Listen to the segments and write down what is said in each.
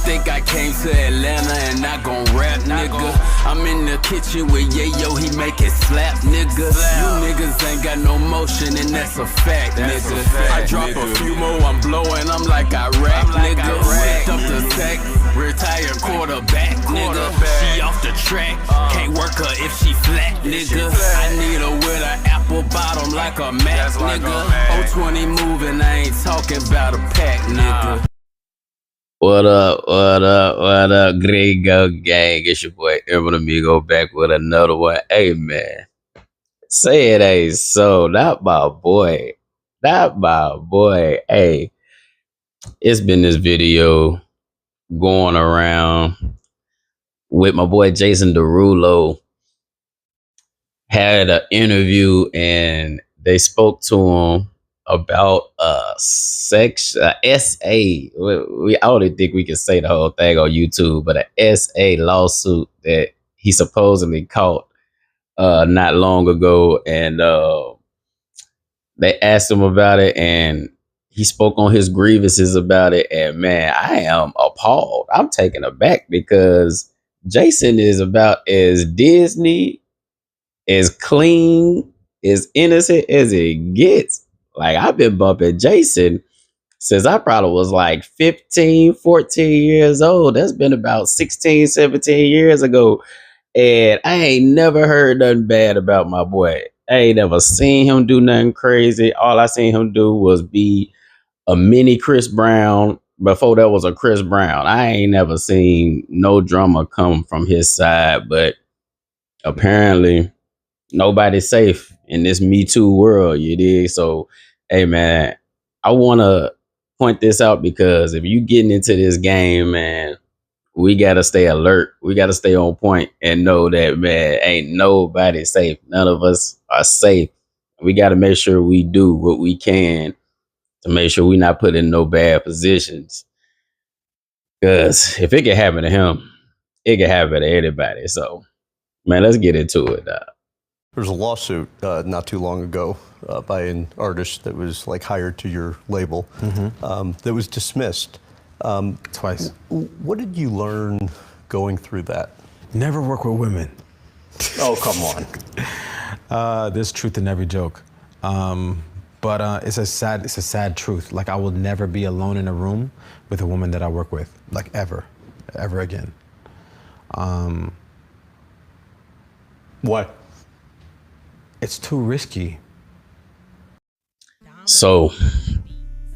think I came to Atlanta and not gon' rap, nigga. I'm in the kitchen with Yayo, he make it slap, nigga. You niggas ain't got no motion and that's a fact, nigga. I drop a few more, I'm blowing, I'm like Iraq, nigga. Whipped up the sack, retired quarterback, nigga. She off the track, can't work her if she flat, nigga. I need her with an apple bottom like a Mac, nigga. 020 moving, I ain't talking about a pack, nigga. What up, what up, what up, Gringo gang? It's your boy Urban Amigo back with another one. Hey man, say it ain't so, not my boy. Not my boy. Hey, it's been this video going around with my boy Jason Derulo. Had an interview and they spoke to him about SA. I don't even think we can say the whole thing on YouTube, but an SA lawsuit that he supposedly caught not long ago, and they asked him about it, and he spoke on his grievances about it. And man, I am appalled. I'm taken aback because Jason is about as Disney, as clean, as innocent as it gets. Like, I've been bumping Jason since I probably was like 15, 14 years old. That's been about 16, 17 years ago. And I ain't never heard nothing bad about my boy. I ain't never seen him do nothing crazy. All I seen him do was be a mini Chris Brown before there was a Chris Brown. I ain't never seen no drama come from his side, but apparently nobody's safe in this Me Too world, you dig? So, hey man, I want to point this out because if you getting into this game, man, we got to stay alert. We got to stay on point and know that, man, ain't nobody safe. None of us are safe. We got to make sure we do what we can to make sure we not put in no bad positions. Because if it can happen to him, it can happen to anybody. So, man, let's get into it. There was a lawsuit not too long ago by an artist that was like hired to your label that was dismissed. Twice. What did you learn going through that? Never work with women. Oh, come on. There's truth in every joke. But it's a sad truth. Like, I will never be alone in a room with a woman that I work with, like ever again. What? It's too risky. So,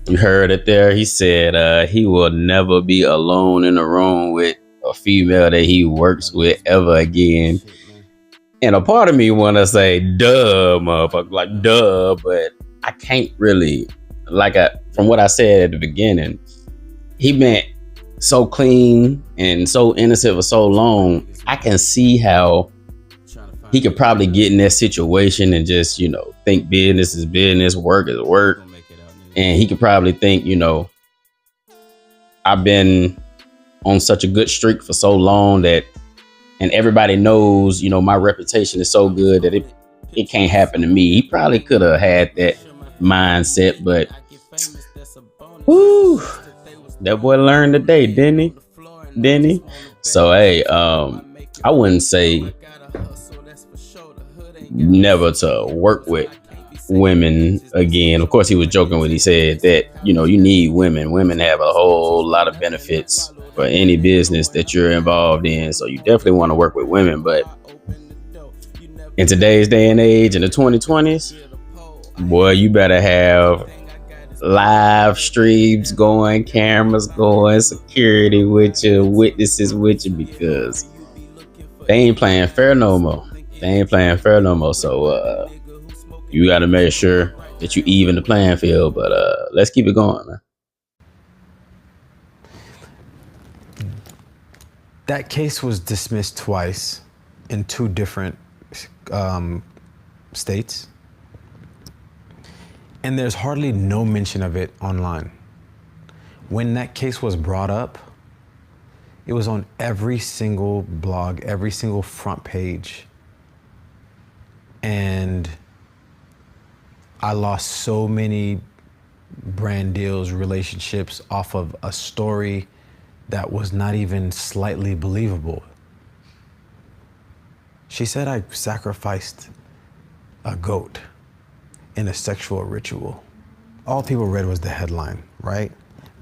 you heard it there. He said he will never be alone in a room with a female that he works with ever again. And a part of me want to say, duh, motherfucker, like, duh, but I can't really, from what I said at the beginning, he been so clean and so innocent for so long. I can see how he could probably get in that situation and just, think business is business, work is work. And he could probably think, I've been on such a good streak for so long that, and everybody knows, my reputation is so good that it can't happen to me. He probably could have had that mindset, but whoo, that boy learned today, didn't he? So, hey, I wouldn't say never to work with women again. Of course, he was joking when he said that, you need women. Women have a whole lot of benefits for any business that you're involved in. So you definitely want to work with women. But in today's day and age, in the 2020s, boy, you better have live streams going, cameras going, security with you, witnesses with you, because they ain't playing fair no more. So you got to make sure that you even the playing field. But let's keep it going, man. That case was dismissed twice in two different states. And there's hardly no mention of it online. When that case was brought up, it was on every single blog, every single front page. And I lost so many brand deals, relationships off of a story that was not even slightly believable. She said I sacrificed a goat in a sexual ritual. All people read was the headline, right?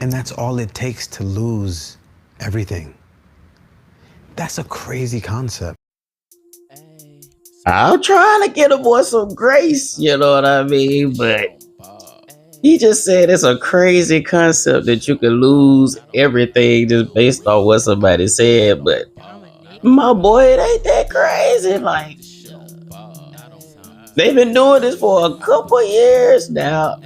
And that's all it takes to lose everything. That's a crazy concept. I'm trying to get a boy some grace, you know what I mean? But he just said it's a crazy concept that you can lose everything just based on what somebody said. But my boy, it ain't that crazy. Like, they've been doing this for a couple years now.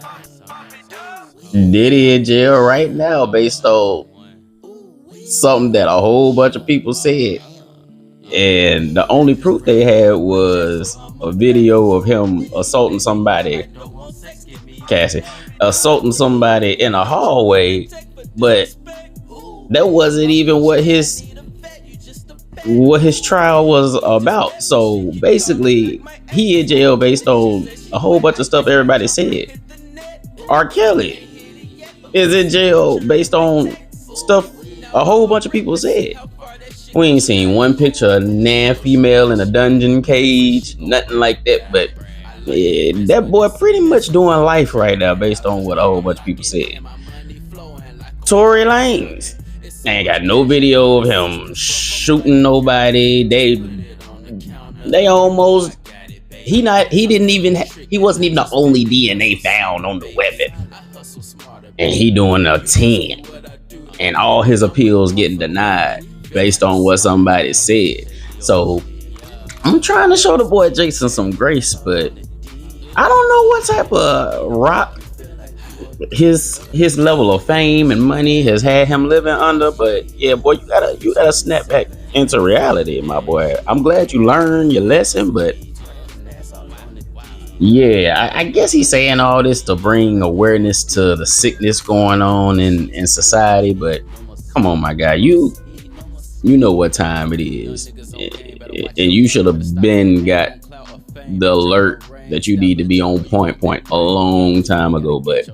Diddy in jail right now based on something that a whole bunch of people said. And the only proof they had was a video of him assaulting somebody, Cassie, assaulting somebody in a hallway, but that wasn't even what his trial was about. So basically, he in jail based on a whole bunch of stuff everybody said. R. Kelly is in jail based on stuff a whole bunch of people said. We ain't seen one picture of nan female in a dungeon cage, nothing like that. But yeah, that boy pretty much doing life right now based on what a whole bunch of people said. Tory Lanez ain't got no video of him shooting nobody. They almost he wasn't even the only DNA found on the weapon, and he doing a 10, and all his appeals getting denied based on what somebody said. So I'm trying to show the boy Jason some grace, but I don't know what type of rock his level of fame and money has had him living under. But yeah, boy, you gotta snap back into reality, my boy. I'm glad you learned your lesson, but yeah, I guess he's saying all this to bring awareness to the sickness going on in society. But come on, my guy, you know what time it is, and you should have been got the alert that you need to be on point a long time ago. But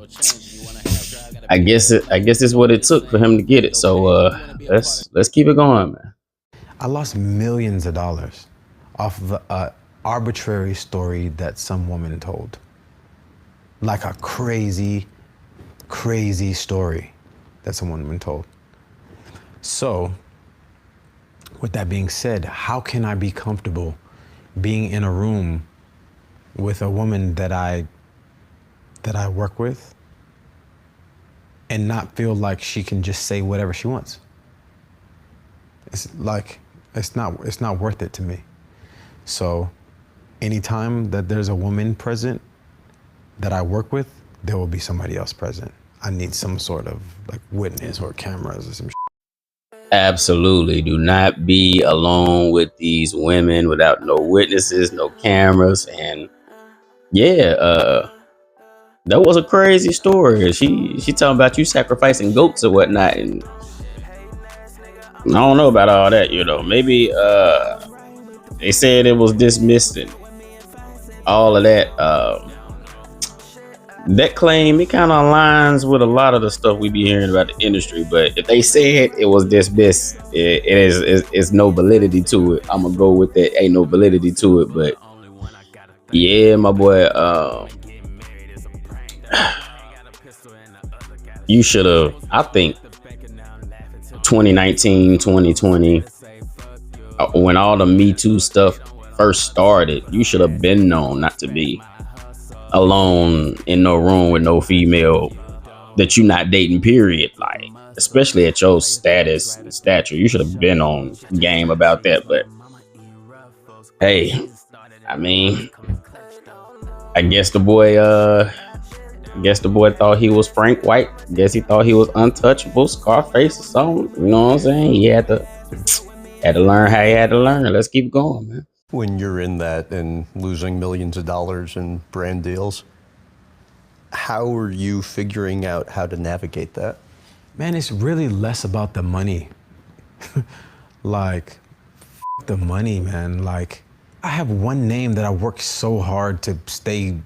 I guess it's what it took for him to get it. So let's keep it going, man. I lost millions of dollars off of an arbitrary story that some woman told. Like a crazy story that some woman told. So, with that being said, how can I be comfortable being in a room with a woman that I work with and not feel like she can just say whatever she wants? It's not worth it to me. So anytime that there's a woman present that I work with, there will be somebody else present. I need some sort of like witness or cameras or some shit. Absolutely. Do not be alone with these women without no witnesses, no cameras. And yeah, that was a crazy story. She talking about you sacrificing goats or whatnot, and I don't know about all that, you know. Maybe they said it was dismissed and all of that. That claim, it kind of aligns with a lot of the stuff we be hearing about the industry. But if they said it was dismissed, it's no validity to it. I'm gonna go with that. Ain't no validity to it. But yeah, my boy, you should have, I think 2019, 2020, when all the Me Too stuff first started, you should have been known not to be alone in no room with no female that you not dating, period. Like, especially at your status and stature, you should have been on game about that. But hey, I mean, I guess the boy thought he was Frank White. Guess he thought he was untouchable, Scarface or something. You know what I'm saying? He had to learn how he had to learn. Let's keep going, man. When you're in that and losing millions of dollars in brand deals, how are you figuring out how to navigate that? Man, it's really less about the money. Like, the money, man. Like, I have one name that I work so hard to stay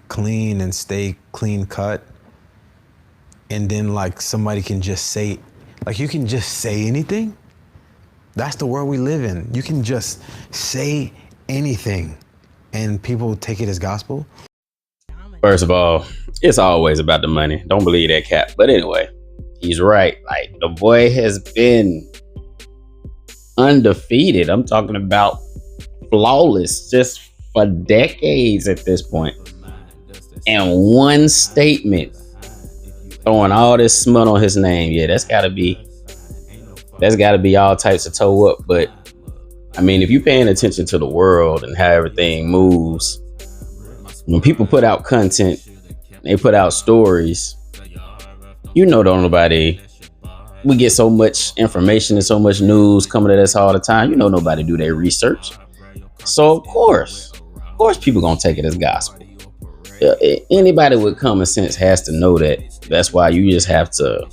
clean and stay clean cut. And then like somebody can just say, Like, you can just say anything. That's the world we live in. You can just say anything and people take it as gospel. First of all, it's always about the money. Don't believe that cap. But anyway, he's right. Like, the boy has been undefeated. I'm talking about flawless just for decades at this point. And one statement throwing all this smut on his name. Yeah, that's gotta be all types of toe up. But I mean, if you're paying attention to the world and how everything moves, when people put out content, they put out stories, don't nobody, we get so much information and so much news coming at us all the time. Nobody do their research. So of course people gonna take it as gospel. Anybody with common sense has to know that. That's why you just have to,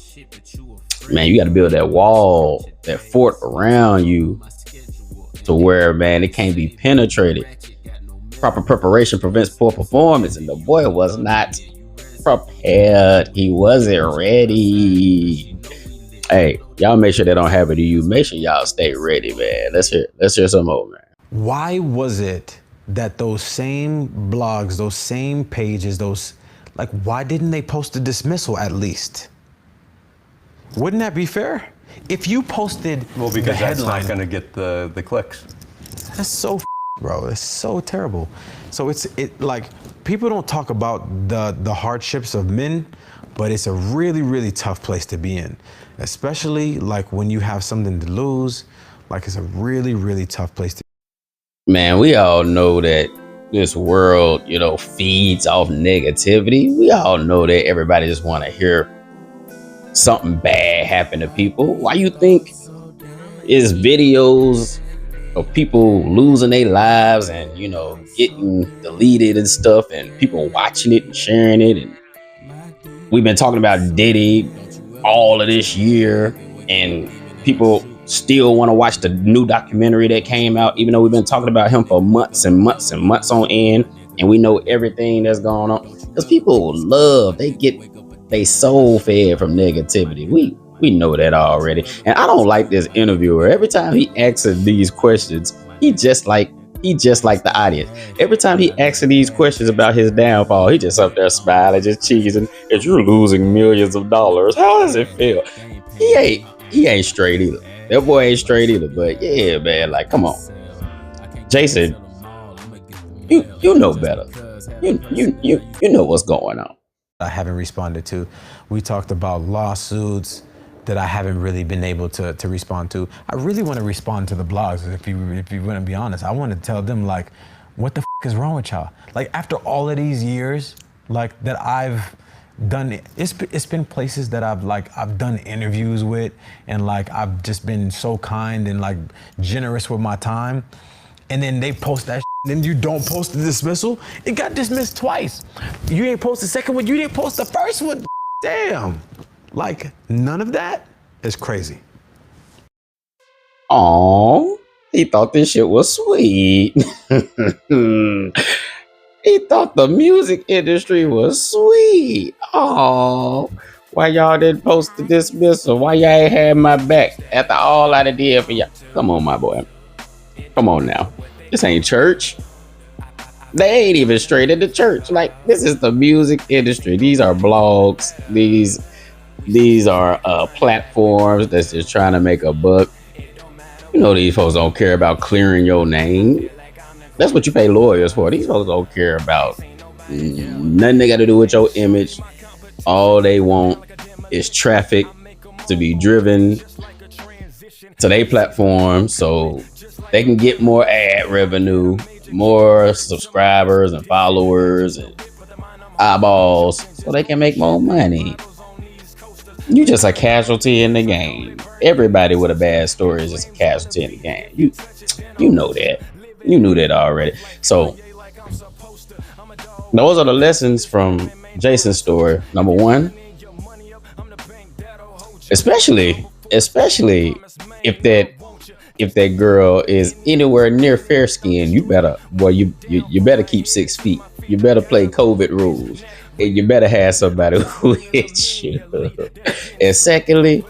man, you got to build that wall, that fort around you to where, man, it can't be penetrated. Proper preparation prevents poor performance, and the boy was not prepared. He wasn't ready. Hey, y'all make sure that don't happen to you. Make sure y'all stay ready, man. Let's hear some more, man. Why was it that those same blogs, those same pages, why didn't they post a dismissal at least? Wouldn't that be fair? If you posted because the that's headline, not going to get the clicks. that's so bro. It's so terrible. So like, people don't talk about the hardships of men, but it's a really, really tough place to be in, especially like when you have something to lose. Like, it's a really, really tough place to. Man, we all know that this world, feeds off negativity. We all know that everybody just want to hear something bad happen to people. Why you think is videos of people losing their lives and, getting deleted and stuff, and people watching it and sharing it? And we've been talking about Diddy all of this year, and people still want to watch the new documentary that came out, even though we've been talking about him for months and months and months on end, and we know everything that's going on. Because people they get they soul fed from negativity. We know that already. And I don't like this interviewer. Every time he asks these questions, he just like the audience. Every time he asks these questions about his downfall, he just up there smiling, just cheesing. If you're losing millions of dollars, how does it feel? He ain't straight either. That boy ain't straight either. But yeah, man, like, come on, Jason, you know better. You know what's going on. I haven't responded to. We talked about lawsuits that I haven't really been able to respond to. I really want to respond to the blogs. If you want to be honest, I want to tell them, like, what the is wrong with y'all? Like, after all of these years, like, that I've done, it's been places that I've done interviews with, and like, I've just been so kind and like generous with my time. And then they post that then you don't post the dismissal. It got dismissed twice. You ain't post the second one, you didn't post the first one. Damn. Like, none of that is crazy. Oh, he thought this shit was sweet. He thought the music industry was sweet. Oh, why y'all didn't post the dismissal? Why y'all ain't had my back after all I did for y'all? Come on, my boy. Come on now. This ain't church. They ain't even straight into church. Like, this is the music industry. These are blogs. These are platforms that's just trying to make a buck. These folks don't care about clearing your name. That's what you pay lawyers for. These folks don't care about nothing they got to do with your image. All they want is traffic to be driven to their platform so they can get more ad revenue, more subscribers and followers and eyeballs, so they can make more money. You just a casualty in the game. Everybody with a bad story is just a casualty in the game. You know that. You knew that already. So those are the lessons from Jason's story. Number one, especially if that girl is anywhere near fair skin, you better keep 6 feet. You better play COVID rules, and you better have somebody with you. And secondly,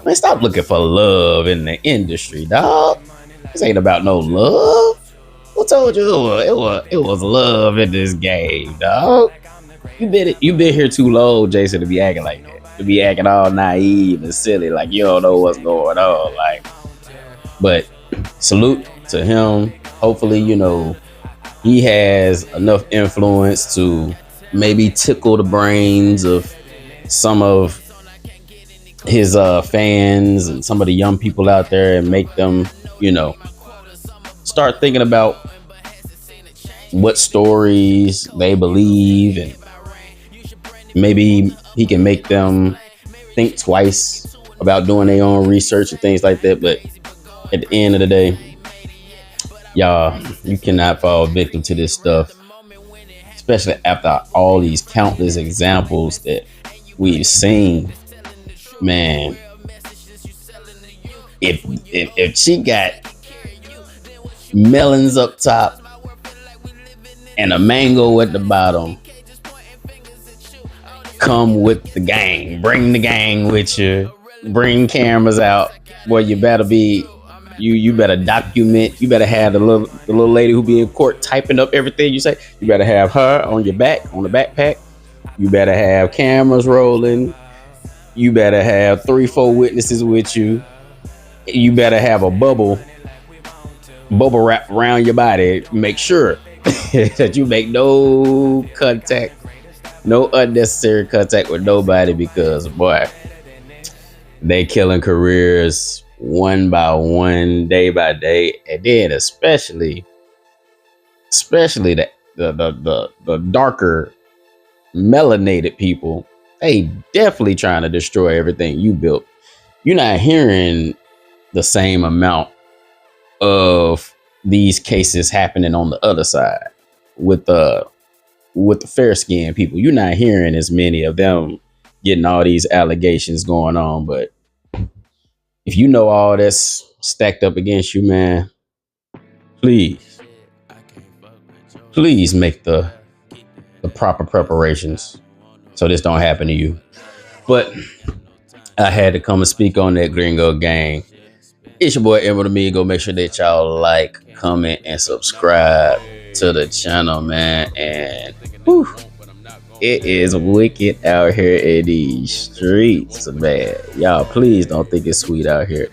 Man, stop looking for love in the industry, dog. This ain't about no love. Who told you it was love in this game, dog? You been here too long, Jason, to be acting like that. To be acting all naive and silly, like you don't know what's going on. Like, but salute to him. Hopefully, you know, he has enough influence to maybe tickle the brains of some of his fans and some of the young people out there and make them, you know, start thinking about what stories they believe, and maybe he can make them think twice about doing their own research and things like that. But at the end of the day, y'all, you cannot fall victim to this stuff, especially after all these countless examples that we've seen. Man, if she got melons up top and a mango at the bottom, come with the gang. Bring the gang with you. Bring cameras out. Boy, you better be. You better document. You better have the little lady who be in court typing up everything you say. You better have her on your back, on the backpack. You better have cameras rolling. You better have 3-4 witnesses with you. You better have a bubble wrap around your body. Make sure that you make no contact, no unnecessary contact with nobody, because boy, they killing careers one by one, day by day, and then especially the darker melanated people. They definitely trying to destroy everything you built. You're not hearing the same amount of these cases happening on the other side with the fair skinned people. You're not hearing as many of them getting all these allegations going on. But if you know all that's stacked up against you, man, please make the proper preparations so this don't happen to you. But I had to come and speak on that, Gringo Gang. It's your boy Emerald Amigo. Make sure that y'all like, comment, and subscribe to the channel, man. And whew, it is wicked out here in these streets, man. Y'all, please don't think it's sweet out here.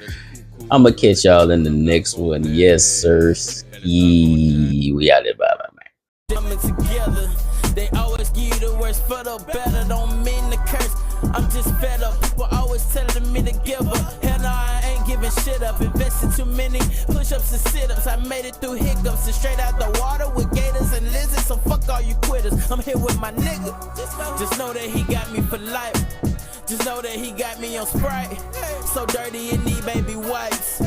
I'm gonna catch y'all in the next one. Yes, sir. We out there, bye, man. Coming together, they always give you the worst for the better. Don't mean to curse. I'm just fed up. People always telling me to give up. Hell no, I ain't giving shit up. Invested too many push-ups and sit-ups. I made it through hiccups and straight out the water with gators and lizards. So fuck all you quitters. I'm here with my nigga. Just know that he got me for life. Just know that he got me on Sprite. So dirty and need baby wipes.